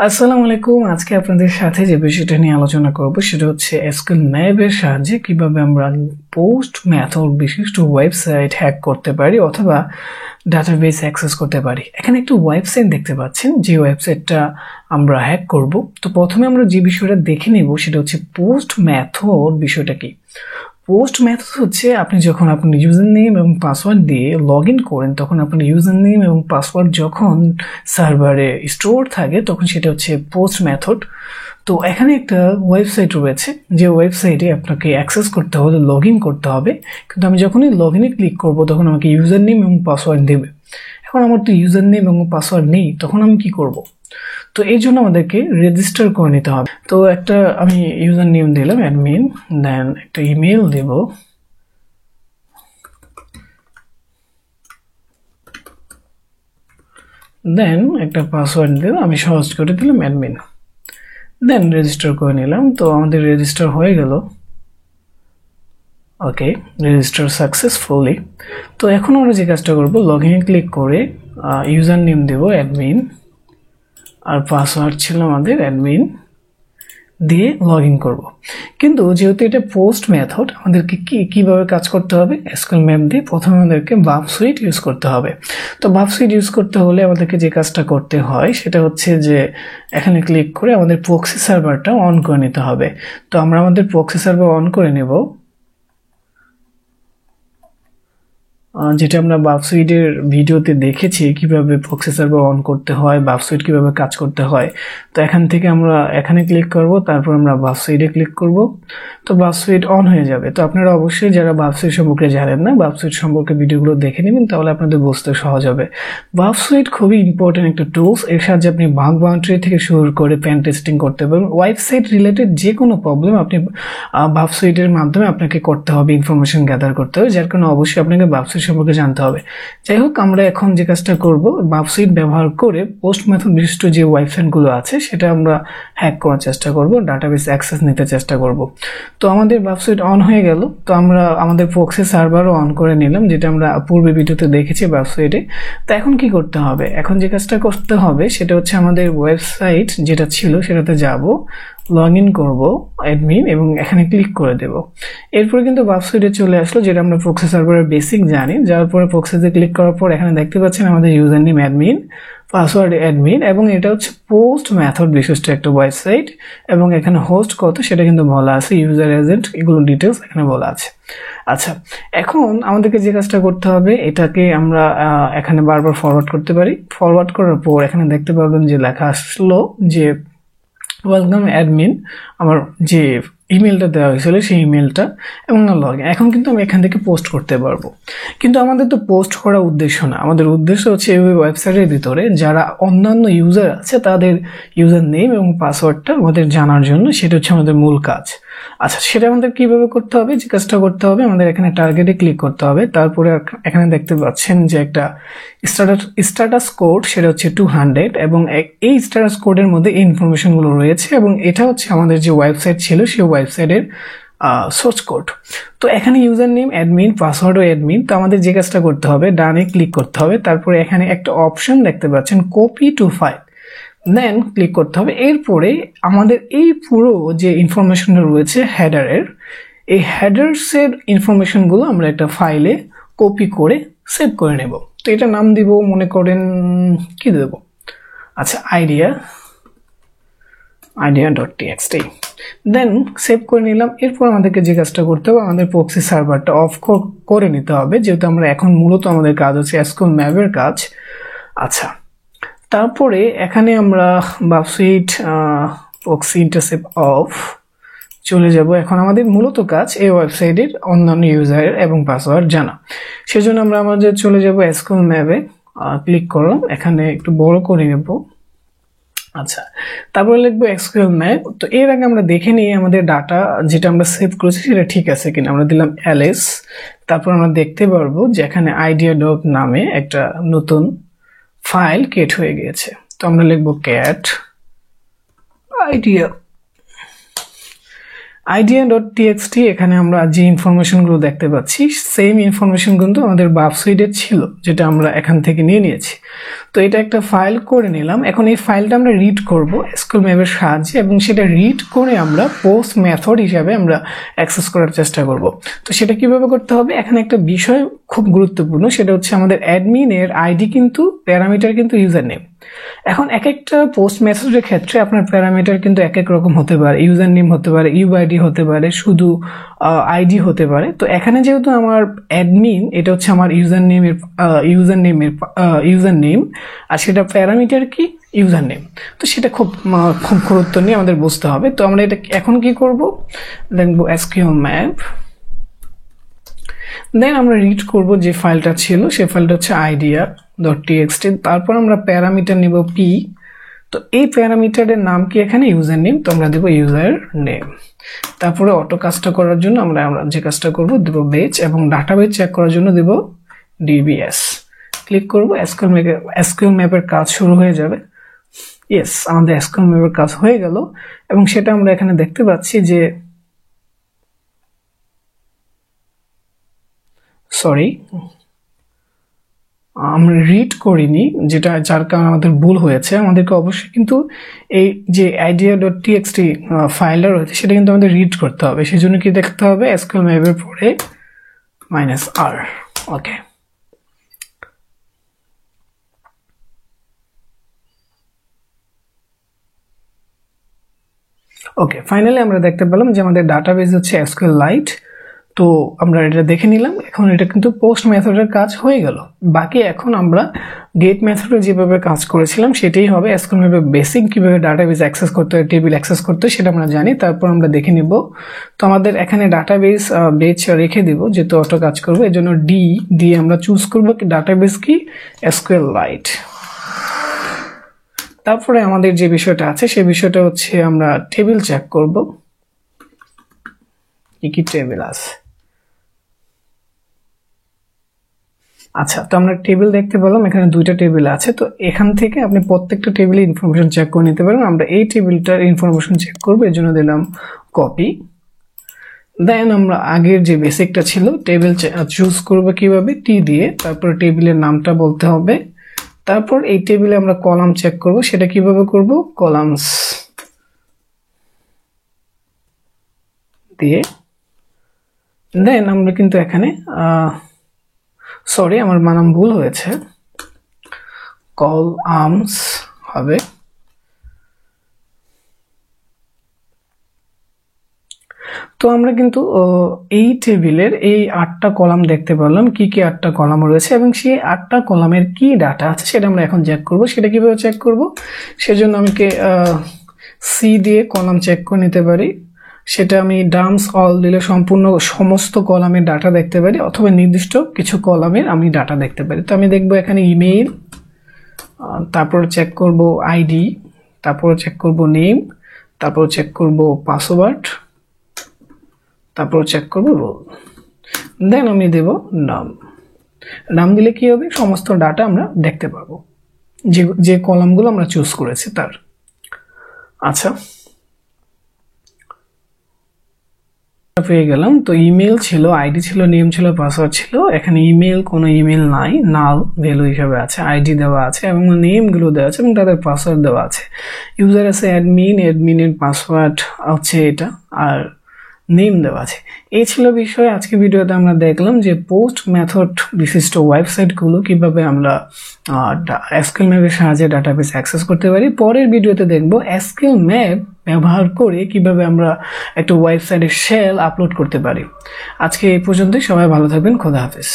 আসসালামু আলাইকুম। আজকে আপনাদের সাথে যে বিষয়টা নিয়ে আলোচনা করব সেটা হচ্ছে এসকিউএল ম্যাপ এর সাহায্যে কিভাবে আমরা পোস্ট মেথড বিশিষ্ট ওয়েবসাইট হ্যাক করতে পারি অথবা ডাটাবেস অ্যাক্সেস করতে পারি। এখানে একটা ওয়েবসাইট দেখতে পাচ্ছেন, যে ওয়েবসাইটটা আমরা হ্যাক করব। তো প্রথমে আমরা যে বিষয়টা দেখে নেব সেটা হচ্ছে পোস্ট মেথড বিষয়টা কি। পোস্ট মেথড হচ্ছে আপনি যখন আপনার ইউজার নেম এবং পাসওয়ার্ড দিয়ে লগ ইন করেন, তখন আপনার ইউজার নেম এবং পাসওয়ার্ড যখন সার্ভারে স্টোর থাকে তখন সেটা হচ্ছে পোস্ট মেথড। তো এখানে একটা ওয়েবসাইট রয়েছে, যে ওয়েবসাইটে আপনাকে অ্যাক্সেস করতে হলে লগ ইন করতে হবে, কিন্তু আমি যখনই লগ ইনে ক্লিক করবো তখন আমাকে ইউজার নেম এবং পাসওয়ার্ড দেবে। এখন আমার তো ইউজার নেম এবং পাসওয়ার্ড নেই, তখন আমি কি করব? তো এই জন্য আমাদেরকে রেজিস্টার করে নিতে হবে। তো একটা আমি ইউজার নেম দিলাম অ্যাডমিন, দেন একটা ইমেল দেব, দেন একটা পাসওয়ার্ড দেব, আমি সহজ করে দিলাম অ্যাডমিন, দেন রেজিস্টার করে নিলাম। তো আমাদের রেজিস্টার হয়ে গেল। ওকে, রেজিস্টার সাকসেসফুলি। তো এখন আমরা যে কাজটা করবো, লগ ইনে ক্লিক করে ইউজার নেম দেব অ্যাডমিন, আর পাসওয়ার্ড ছিল আমাদের অ্যাডমিন, দিয়ে লগ ইন করবো। কিন্তু যেহেতু এটা পোস্ট মেথড, আমাদেরকে কিভাবে কাজ করতে হবে, এসকিউএল ম্যাপ দিয়ে প্রথমে আমাদেরকে বাফ সুইট ইউজ করতে হবে। তো বাফ সুইট ইউজ করতে হলে আমাদেরকে যে কাজটা করতে হয় সেটা হচ্ছে যে এখানে ক্লিক করে আমাদের প্রক্সি সার্ভারটা অন করে নিতে হবে। তো আমরা আমাদের প্রক্সি সার্ভার অন করে নেব, যেটা আমরা বাফ সুইটের ভিডিওতে দেখেছি কিভাবে প্রক্সি সার্ভার অন করতে হয়, বাফ সুইট কিভাবে কাজ করতে হয়। তো এখান থেকে আমরা এখানে ক্লিক করব, তারপর আমরা বাফ সুইটে ক্লিক করব। তো বাফ সুইট অন হয়ে যাবে। তো আপনারা অবশ্যই যারা বাফ সুইট সম্পর্কে জানেন না, বাফ সুইট সম্পর্কে ভিডিওগুলো দেখে নেবেন, তাহলে আপনাদের বুঝতে সহজ হবে। বাফ সুইট খুবই ইম্পর্টেন্ট একটা টুলস। এর সাহায্যে আপনি বাগ বাউন্ডারি থেকে শুরু করে পেন টেস্টিং করতে পারবেন। ওয়েবসাইট রিলেটেড যে কোনো প্রবলেম আপনি বাফ সুইটের মাধ্যমে আপনাকে করতে হবে, ইনফরমেশন গ্যাদার করতে হবে, যার কারণে অবশ্যই আপনাকে বাফ সুইট সম্পর্কে জানতে হবে। যাই হোক, আমরা এখন যে কাজটা করব, বাফ সুইট ব্যবহার করে পোস্ট মেথড বিশিষ্ট যে ওয়েবসাইটগুলো আছে সেটা আমরা হ্যাক করার চেষ্টা করব, ডাটাবেস অ্যাক্সেস নিতে চেষ্টা করব। তো আমাদের বাফ সুইট অন হয়ে গেল। তো আমরা আমাদের প্রক্সি সার্ভারও অন করে নিলাম, যেটা আমরা পূর্বে ভিডিওতে দেখেছি বাফ সুইটে। তো এখন কি করতে হবে? এখন যে কাজটা করতে হবে সেটা হচ্ছে আমাদের ওয়েবসাইট যেটা ছিল সেটাতে যাব, লগ ইন করবো অ্যাডমিন এবং এখানে ক্লিক করে দেব। এরপরে কিন্তু বাফ সুইটে চলে আসলো, যেটা আমরা প্রক্সি সার্ভারের বেসিক জানি। যাওয়ার পরে প্রক্সিতে ক্লিক করার পর এখানে দেখতে পাচ্ছেন আমাদের user name admin, password admin, এবং এটা হচ্ছে পোস্ট মেথড বিশিষ্ট একটা ওয়েবসাইট, এবং এখানে হোস্ট কত সেটা কিন্তু বলা আছে, ইউজার এজেন্ট, এগুলো ডিটেলস এখানে বলা আছে। আচ্ছা, এখন আমাদেরকে যে কাজটা করতে হবে, এটাকে আমরা এখানে বারবার ফরওয়ার্ড করতে পারি। ফরওয়ার্ড করার পর এখানে দেখতে পাবেন যে লেখা আসলো যে ওয়েলকাম অ্যাডমিন, আমার যে ইমেলটা দেওয়া হয়েছিল সেই ইমেলটা এবং লগ ইন। এখন কিন্তু আমি এখান থেকে পোস্ট করতে পারবো, কিন্তু আমাদের তো পোস্ট করার উদ্দেশ্য না। আমাদের উদ্দেশ্য হচ্ছে এই ওয়েবসাইটের ভিতরে যারা অন্যান্য ইউজার আছে তাদের ইউজার নেম এবং পাসওয়ার্ডটা আমাদের জানার জন্য, সেটা হচ্ছে আমাদের মূল কাজ। আচ্ছা, সেটা আমাদের কিভাবে করতে হবে? যে কাজটা করতে হবে, আমাদের এখানে টার্গেটে ক্লিক করতে হবে। তারপরে এখানে দেখতে পাচ্ছেন যে একটা স্ট্যাটাস কোড, সেটা হচ্ছে 200, এবং এই স্ট্যাটাস কোডের মধ্যে এই ইনফরমেশনগুলো রয়েছে, এবং এটা হচ্ছে আমাদের যে ওয়েবসাইট ছিল সেই ওয়েবসাইটের সোর্স কোড। তো এখানে ইউজার নেম অ্যাডমিন, পাসওয়ার্ডও অ্যাডমিন। তো আমাদের যে কাজটা করতে হবে, ডানে ক্লিক করতে হবে, তারপরে এখানে একটা অপশন দেখতে পাচ্ছেন copy to file, then click করতে হবে। এরপরে আমাদের এই পুরো যে ইনফরমেশনটা রয়েছে হেডারের, এই হেডার্সের ইনফরমেশনগুলো আমরা একটা ফাইলে কপি করে সেভ করে নেব। তো এটা নাম দিব, মনে করেন কি দেব, আচ্ছা idea.txt, দেন সেভ করে নিলাম। এরপর আমাদেরকে যে কাজটা করতে হবে, আমাদের প্রক্সি সার্ভারটা অফ করে নিতে হবে, যেহেতু আমরা এখন মূলত আমাদের কাজ হচ্ছে এসকিউএল ম্যাপের কাজ। আচ্ছা, তারপরে এখানে আমরা বাফ সুইট প্রক্সি ইন্টারসেপ্ট অফ চলে যাব। এখন আমাদের মূলত কাজ এই ওয়েবসাইটের অন্যান্য ইউজার এবং পাসওয়ার্ড জানা। সেজন্য আমরা আমাদের চলে যাব এসকিউএল ম্যাপে, ক্লিক করলাম, এখানে একটু বড় করে নেব। আচ্ছা, তারপরে লিখবো এসকিউএল ম্যাপ। তো এর আগে আমরা দেখে নিই আমাদের ডাটা যেটা আমরা সেভ করেছি সেটা ঠিক আছে কিনা। আমরা দিলাম ls, তারপর আমরা দেখতে পারবো যে এখানে idea.doc নামে একটা নতুন ফাইল ক্রিয়েট হয়ে গিয়েছে। তো আমরা লিখবো cat idea idea.txt এখানে আমরা যে ইনফরমেশনগুলো দেখতে পাচ্ছি সেম ইনফরমেশন কিন্তু আমাদের বাফসুইটে ছিল, যেটা আমরা এখান থেকে নিয়েছি। তো এটা একটা ফাইল করে নিলাম। এখন এই ফাইলটা আমরা রিড করব এসকিউএল ম্যাপের সাহায্যে, এবং সেটা রিড করে আমরা পোস্ট মেথড হিসাবে আমরা অ্যাক্সেস করার চেষ্টা করব। তো সেটা কিভাবে করতে হবে, এখানে একটা বিষয় খুব গুরুত্বপূর্ণ, সেটা হচ্ছে আমাদের অ্যাডমিনের আইডি কিন্তু প্যারামিটার কিন্তু ইউজার নেম। এখন এক একটা পোস্ট মেথডের ক্ষেত্রে আপনার প্যারামিটার কিন্তু এক এক রকম হতে পারে, ইউজার নেম হতে পারে, ইউআইডি হতে পারে, শুধু আইডি হতে পারে। তো এখানে যেহেতু আমার অ্যাডমিন, এটা হচ্ছে আমার ইউজার নেম, আর সেটা প্যারামিটার কি ইউজার নেম। তো সেটা খুব গুরুত্ব নিয়ে আমাদের বুঝতে হবে। তো আমরা এটা এখন কি করব, লিখব এসকিউএল ম্যাপ, দেন আমরা রিড করব যে ফাইলটা ছিল, সেই ফাইলটা হচ্ছে idea.txt। তারপর আমরা প্যারামিটার নিব p। তো এই প্যারামিটারের নাম কি এখানে ইউজার নেম, তো আমরা দেব ইউজার নেম। তারপরে অটো কাজটা করার জন্য আমরা যে কাজটা করব দেব বেচ, এবং ডাটাবেস চেক করার জন্য দেব dbs। ক্লিক করব, এসকিউএল ম্যাপের কাজ শুরু হয়ে যাবে। ইয়েস, আমাদের এসকিউএল ম্যাপের কাজ হয়ে গেল, এবং সেটা আমরা এখানে দেখতে পাচ্ছি যে আমরা রিড করিনি, যার কারণে আমাদের ভুল হয়েছে। আমাদেরকে অবশ্যই কিন্তু এই যে idea.txt ফাইলটা রয়েছে সেটা কিন্তু আমাদের রিড করতে হবে। সেই জন্য কি দেখতে হবে, এসকিউএল ম্যাপের পরে -r। ওকে, ফাইনালি আমরা দেখতে পেলাম যে আমাদের ডাটাবেস হচ্ছে SQLite। তো আমরা এটা দেখে নিলাম। এখন এটা কিন্তু পোস্ট মেথডের কাজ হয়ে গেল। বাকি এখন আমরা গেট মেথডে যেভাবে কাজ করেছিলাম সেটাই হবে। এসকিউএল ম্যাপে বেসিক কিভাবে ডাটাবেস অ্যাক্সেস করতে হয়, টেবিল অ্যাক্সেস করতে হয় সেটা আমরা জানি। তারপর আমরা দেখে নিব। তো আমাদের এখানে ডাটাবেস বেচ রেখে দিব, যেহেতু অটো কাজ করবো, এর জন্য ডি দিয়ে আমরা চুজ করবো কি ডাটাবেস কি SQLite। তারপরে আমাদের যে বিষয়টা আছে সেই বিষয়টা হচ্ছে আমরা টেবিল চেক করব, কি টেবিল আছে। আচ্ছা, তো আমরা টেবিল দেখতে পেলাম, এখানে দুইটা টেবিল আছে। তো এখান থেকে আপনি প্রত্যেকটা টেবিলে ইনফরমেশন চেক করে নিতে পারেন। আমরা এই টেবিলটার ইনফরমেশন চেক করবো, এর জন্য দিলাম কপি। দেন আমরা আগের যে বেসিকটা ছিল টেবিল চুজ করবো কিভাবে, টি দিয়ে। তারপর টেবিলের নামটা বলতে হবে। তারপর এই টেবিলে আমরা কলাম চেক করব, সেটা কিভাবে করব, কলামস দিয়ে। দেন আমরা কিন্তু এখানে আমার বানান ভুল হয়েছে, কলামস হবে। তো আমরা কিন্তু এই টেবিলের এই 8টা কলাম দেখতে পেলাম, কি 8টা কলাম রয়েছে, এবং সেই 8টা কলামের কি ডাটা আছে সেটা আমরা এখন চেক করব। সেটা কিভাবে চেক করব, সেজন্য আমাকে সি দিয়ে কলাম চেক করে নিতে পারি। সেটা আমি ডাম্পস অল দিলে সমস্ত কলামের ডাটা দেখতে পারি, অথবা নির্দিষ্ট কিছু কলামের আমি ডাটা দেখতে পারি। তো আমি দেখব এখানে ইমেইল, তারপর চেক করব আইডি, তারপর চেক করব নেম, তারপর চেক করব পাসওয়ার্ড, তারপর চেক করব রোল। দেন আমি দেব নাম দিলে কি হবে, সমস্ত ডাটা আমরা দেখতে পাবো, যে কলামগুলো আমরা চুজ করেছি তার। আচ্ছা, পেয়ে গেলাম। তো ইমেল ছিল, আইডি ছিল, নেম ছিল, পাসওয়ার্ড ছিল। এখানে কোনো ইমেল নাই, নাল ভ্যালু হিসাবে আছে। আইডি দেওয়া আছে এবং নেম গুলো দেওয়া আছে এবং তাদের পাসওয়ার্ড দেওয়া আছে। ইউজার আছে অ্যাডমিনের পাসওয়ার্ড হচ্ছে এটা, আর নেম দেওয়া আছে। এই ছিল বিষয়। আজকে ভিডিওতে আমরা দেখলাম যে পোস্ট মেথড বিশিষ্ট ওয়েবসাইটগুলো কিভাবে আমরা এসকিউএল ম্যাপের সাহায্যে ডাটাবেস অ্যাক্সেস করতে পারি। পরের ভিডিওতে দেখব এসকিউএল ম্যাপ ব্যবহার করে কিভাবে আমরা একটা ওয়েবসাইটে শেল আপলোড করতে পারি। আজকে এই পর্যন্তই, সবাই ভালো থাকবেন, খোদা হাফেজ।